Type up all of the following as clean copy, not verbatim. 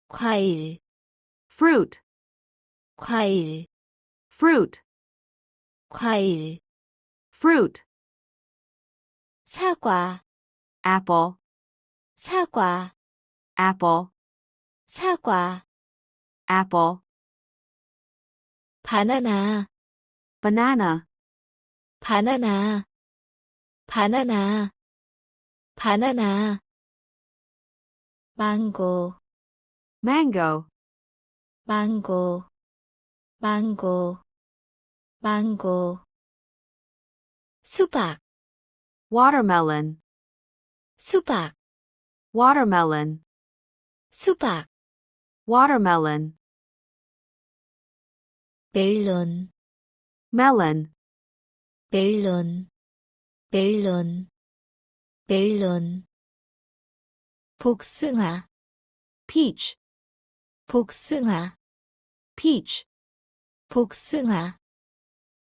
과일, fruit, 과일, fruit, 과일. fruit, 사과, apple, 사과, apple, 사과. apple, 바나나, banana, 바나나, 바나나, 바나나. 망고, mango, 망고, 망고, 망고. 수박, watermelon, 수박, watermelon, 수박. watermelon, 멜론, melon, 멜론, 멜론, 멜론. 복숭아, peach, 복숭아, peach, 복숭아.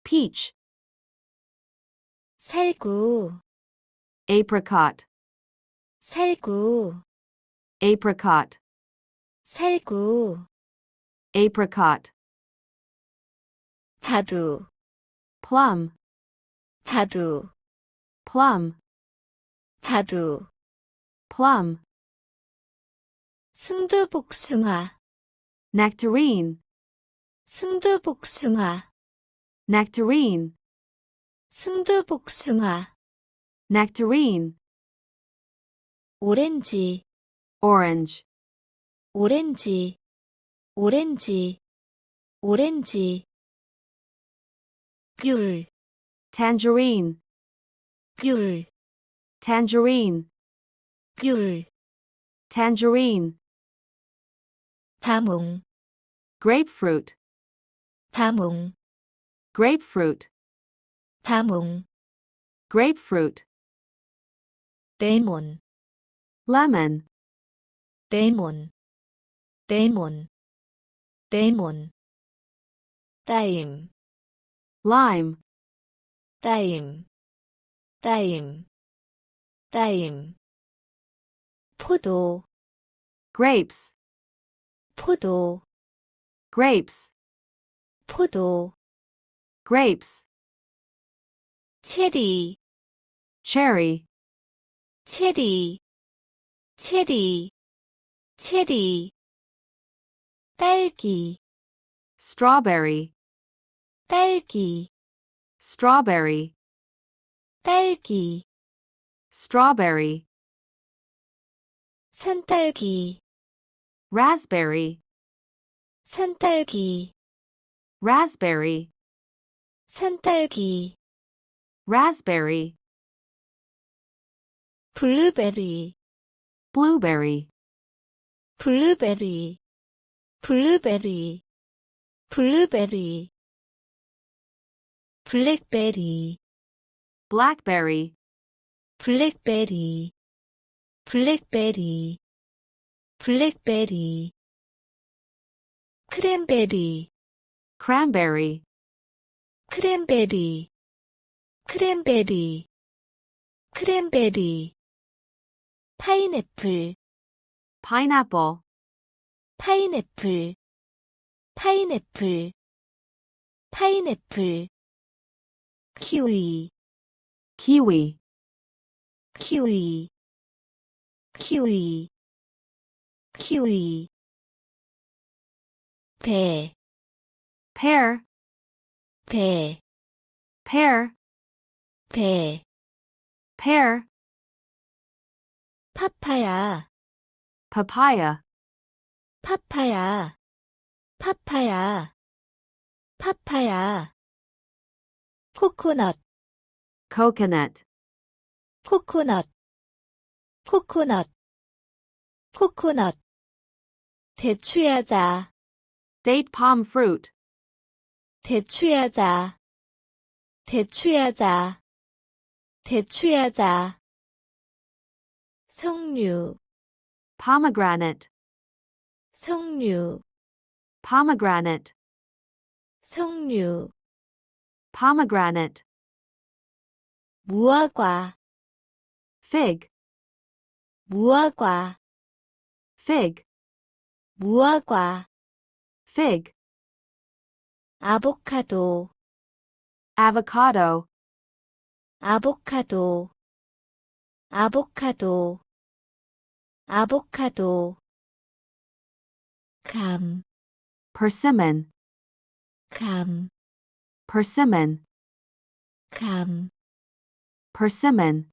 peach, 살구, apricot, 살구, apricot, 살구. apricot, 자두, plum, 자두, plum, 자두. plum, 순두복숭아, nectarine, 순두복숭아, nectarine, 순두복숭아. nectarine, 오렌지, orange, 오렌지, 오렌지, 오렌지. 귤, tangerine, 귤, tangerine, 귤. tangerine, 자몽, grapefruit, 자몽, grapefruit, 자몽. grapefruit, 레몬, lemon, 레몬, 레몬, 레몬. 라임, lime, 라임, 라임, 라임. 포도, grapes, 포도, grapes, 포도. grapes, 체리, cherry, 체리, 체리, 체리. 딸기, strawberry, 딸기, strawberry, 딸기. strawberry, 산딸기, raspberry, 산딸기, raspberry, 산딸기. raspberry, 블루베리, blueberry, 블루베리, 블루베리, 블루베리. 블랙베리, blackberry, 블랙베리, 블랙베리, 블랙베리. 크랜베리, cranberry, 크랜베리, 크랜베리, 크랜베리. 파인애플, pineapple, 파인애플, 파인애플, 파인애플. 키위, kiwi, 키위, 키위, 키위. 배, pear, 배, pear, 배. pear, 파파야, papaya, 파파야, 파파야, 파파야. 코코넛, coconut, 코코넛, 코코넛, 코코넛. 대추야자, date palm fruit, 대추야자, 대추야자, 대추야자. 석류, pomegranate, 석류, pomegranate, 석류. pomegranate, 무화과, fig, 무화과, fig, 무화과, fig, 아보카도, avocado, 아보카도, 아보카도, 아보카도, 감, persimmon, 감, persimmon, 감, persimmon.